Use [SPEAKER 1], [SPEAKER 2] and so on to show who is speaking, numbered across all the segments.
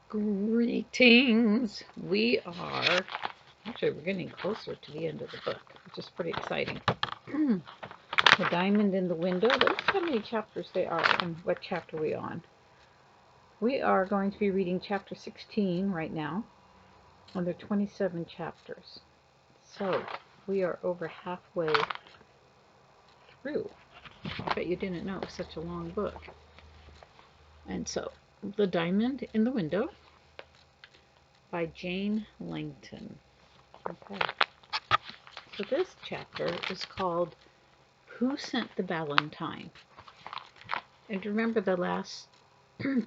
[SPEAKER 1] Greetings. We're getting closer to the end of the book, which is pretty exciting. The Diamond in the Window. Let's see how many chapters they are and what chapter we're on. We are going to be reading chapter 16 right now, and there are 27 chapters. So we are over halfway through. I bet you didn't know it was such a long book. And so, The Diamond in the Window by Jane Langton. Okay. So this chapter is called Who Sent the Valentine? And remember the last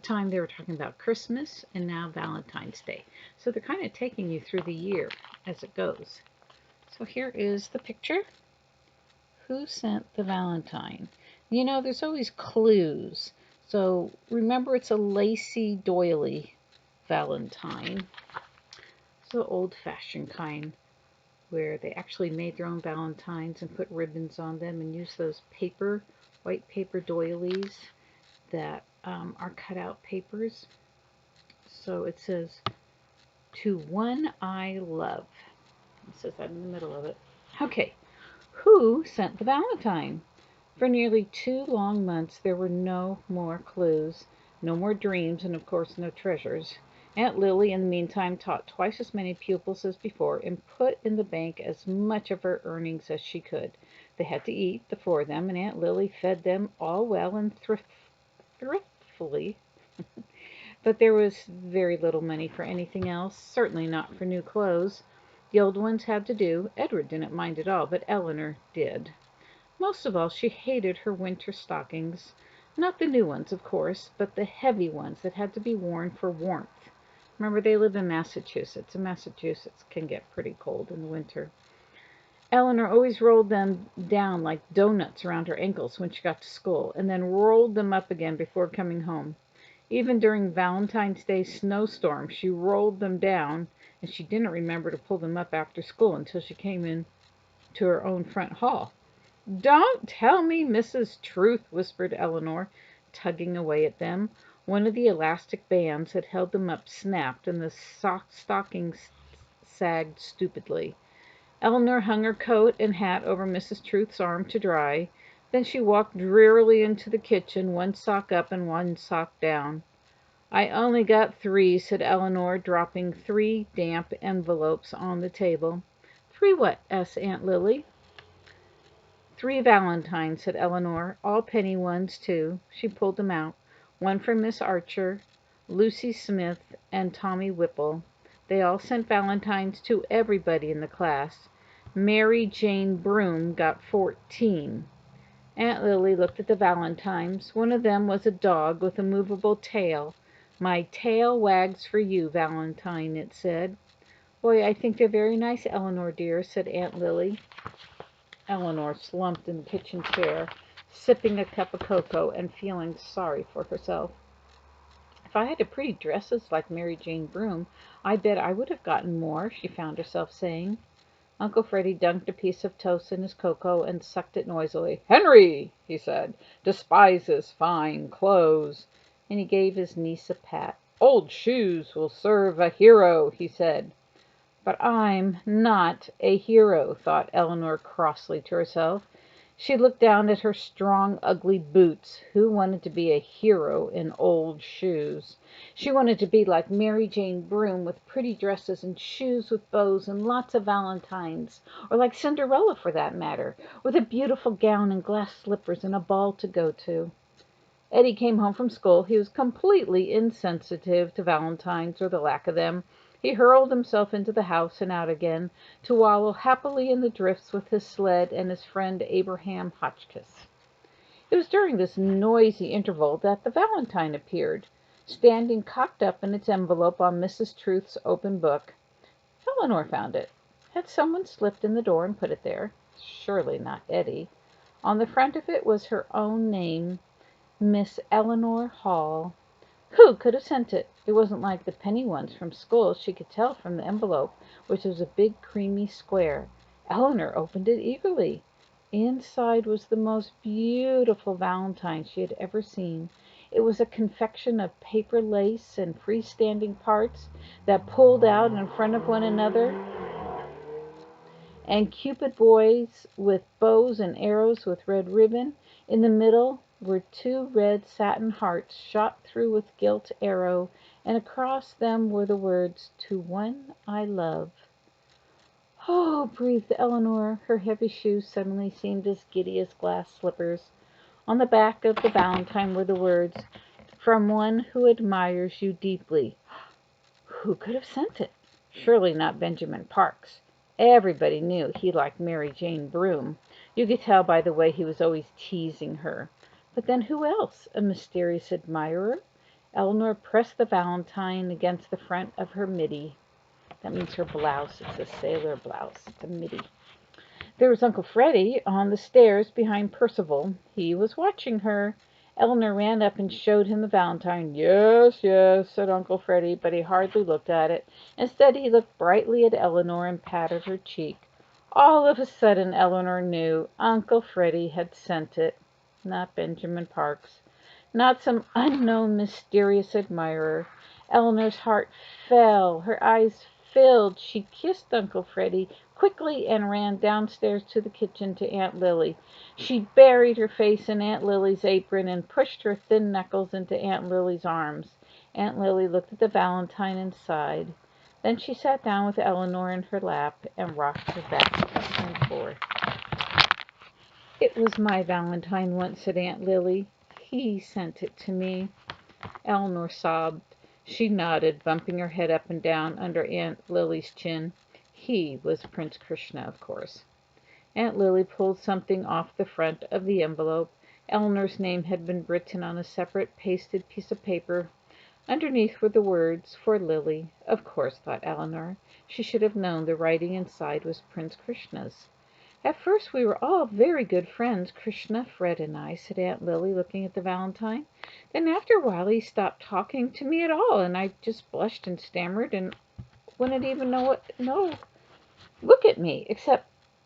[SPEAKER 1] time they were talking about Christmas and now Valentine's Day. So they're kind of taking you through the year as it goes. So here is the picture. Who sent the Valentine? You know, there's always clues. So remember, it's a lacy doily Valentine. It's the old-fashioned kind where they actually made their own valentines and put ribbons on them and use those white paper doilies that are cutout papers. So it says, "To one I love." It says that in the middle of it. Okay, who sent the valentine? For nearly 2 long months there were no more clues, no more dreams, and of course no treasures. Aunt Lily, in the meantime, taught twice as many pupils as before and put in the bank as much of her earnings as she could. They had to eat, the 4 of them, and Aunt Lily fed them all well and thriftily. But there was very little money for anything else, certainly not for new clothes. The old ones had to do. Edward didn't mind at all, but Eleanor did. Most of all, she hated her winter stockings. Not the new ones, of course, but the heavy ones that had to be worn for warmth. Remember, they live in Massachusetts, and Massachusetts can get pretty cold in the winter. Eleanor always rolled them down like donuts around her ankles when she got to school, and then rolled them up again before coming home. Even during Valentine's Day snowstorm, she rolled them down, and she didn't remember to pull them up after school until she came in to her own front hall. "Don't tell me, Mrs. Truth," whispered Eleanor, tugging away at them. One of the elastic bands that held them up snapped, and the stockings sagged stupidly. Eleanor hung her coat and hat over Mrs. Truth's arm to dry. Then she walked drearily into the kitchen, one sock up and one sock down. "I only got 3, said Eleanor, dropping 3 damp envelopes on the table. "3 what?" asked Aunt Lily. "3 valentines," said Eleanor, "all penny ones, too." She pulled them out. One for Miss Archer, Lucy Smith, and Tommy Whipple. They all sent valentines to everybody in the class. Mary Jane Broom got 14. Aunt Lily looked at the valentines. One of them was a dog with a movable tail. "My tail wags for you, Valentine," it said. "Why, I think they're very nice, Eleanor dear," said Aunt Lily. Eleanor slumped in the kitchen chair, sipping a cup of cocoa and feeling sorry for herself. "If I had pretty dresses like Mary Jane Broom, I bet I would have gotten more," she found herself saying. Uncle Freddy dunked a piece of toast in his cocoa and sucked it noisily. "Henry," he said, "despises fine clothes," and he gave his niece a pat. "Old shoes will serve a hero," he said. "But I'm not a hero," thought Eleanor crossly to herself. She looked down at her strong, ugly boots. Who wanted to be a hero in old shoes? She wanted to be like Mary Jane Broom, with pretty dresses and shoes with bows and lots of valentines, or like Cinderella, for that matter, with a beautiful gown and glass slippers and a ball to go to. Eddie came home from school. He was completely insensitive to valentines or the lack of them. He hurled himself into the house and out again, to wallow happily in the drifts with his sled and his friend Abraham Hotchkiss. It was during this noisy interval that the valentine appeared, standing cocked up in its envelope on Mrs. Truth's open book. Eleanor found it. Had someone slipped in the door and put it there? Surely not Eddie. On the front of it was her own name, Miss Eleanor Hall. Who could have sent it? It wasn't like the penny ones from school, she could tell from the envelope, which was a big creamy square. Eleanor opened it eagerly. Inside was the most beautiful valentine she had ever seen. It was a confection of paper lace and freestanding parts that pulled out in front of one another, and Cupid boys with bows and arrows with red ribbon. In the middle were two red satin hearts shot through with gilt arrow, and across them were the words, "To one I love." "Oh," breathed Eleanor. Her heavy shoes suddenly seemed as giddy as glass slippers. On the back of the valentine were the words, "From one who admires you deeply." Who could have sent it? Surely not Benjamin Parks. Everybody knew he liked Mary Jane Broom. You could tell by the way he was always teasing her. But then who else? A mysterious admirer? Eleanor pressed the valentine against the front of her middy. That means her blouse. It's a sailor blouse. It's a middy. There was Uncle Freddie on the stairs behind Percival. He was watching her. Eleanor ran up and showed him the valentine. "Yes, yes," said Uncle Freddie, but he hardly looked at it. Instead, he looked brightly at Eleanor and patted her cheek. All of a sudden, Eleanor knew Uncle Freddie had sent it. Not Benjamin Parks. Not some unknown, mysterious admirer. Eleanor's heart fell. Her eyes filled. She kissed Uncle Freddie quickly and ran downstairs to the kitchen to Aunt Lily. She buried her face in Aunt Lily's apron and pushed her thin knuckles into Aunt Lily's arms. Aunt Lily looked at the valentine and sighed. Then she sat down with Eleanor in her lap and rocked her back and forth. "It was my valentine once," said Aunt Lily. "He sent it to me." Eleanor sobbed. She nodded, bumping her head up and down under Aunt Lily's chin. He was Prince Krishna, of course. Aunt Lily pulled something off the front of the envelope. Eleanor's name had been written on a separate pasted piece of paper. Underneath were the words, "For Lily." Of course, thought Eleanor. She should have known the writing inside was Prince Krishna's. "At first we were all very good friends, Krishna, Fred, and I," said Aunt Lily, looking at the valentine. "Then after a while he stopped talking to me at all, and I just blushed and stammered and wouldn't even look at me, except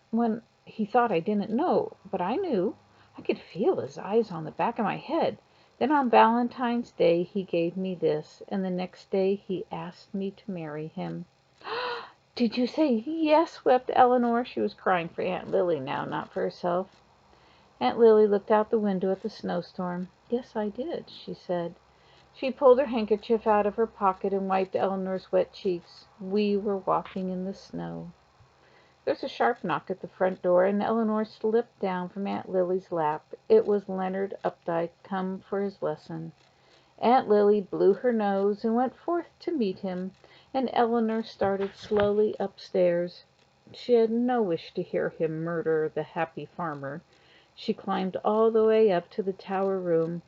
[SPEAKER 1] when he thought I didn't know. But I knew. I could feel his eyes on the back of my head. Then on Valentine's Day he gave me this, and the next day he asked me to marry him." "Did you say yes?" wept Eleanor. She was crying for Aunt Lily now, not for herself. Aunt Lily looked out the window at the snowstorm. "Yes, I did," she said. She pulled her handkerchief out of her pocket and wiped Eleanor's wet cheeks. "We were walking in the snow." There was a sharp knock at the front door, and Eleanor slipped down from Aunt Lily's lap. It was Leonard Updike, come for his lesson. Aunt Lily blew her nose and went forth to meet him, and Eleanor started slowly upstairs. She had no wish to hear him murder the happy farmer. She climbed all the way up to the tower room,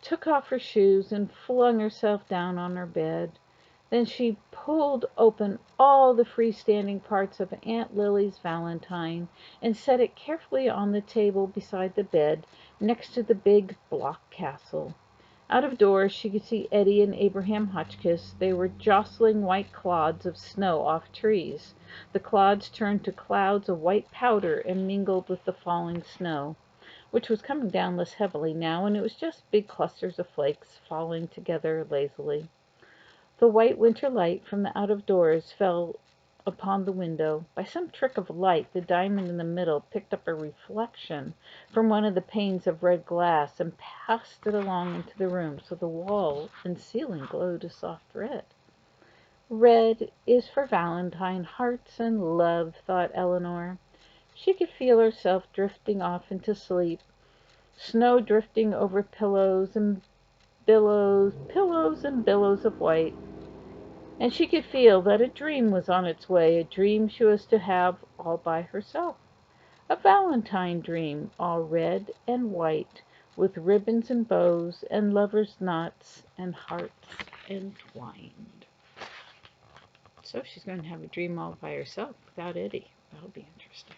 [SPEAKER 1] took off her shoes, and flung herself down on her bed. Then she pulled open all the freestanding parts of Aunt Lily's valentine and set it carefully on the table beside the bed, next to the big block castle. Out of doors she could see Eddie and Abraham Hotchkiss. They were jostling white clods of snow off trees. The clods turned to clouds of white powder and mingled with the falling snow, which was coming down less heavily now, and it was just big clusters of flakes falling together lazily. The white winter light from the out-of-doors fell upon the window. By some trick of light, the diamond in the middle picked up a reflection from one of the panes of red glass and passed it along into the room, so the wall and ceiling glowed a soft red. "Red is for Valentine, hearts and love," thought Eleanor. She could feel herself drifting off into sleep, snow drifting over pillows and billows of white. And she could feel that a dream was on its way, a dream she was to have all by herself. A Valentine dream, all red and white, with ribbons and bows and lovers' knots and hearts entwined. So she's going to have a dream all by herself without Eddie. That'll be interesting.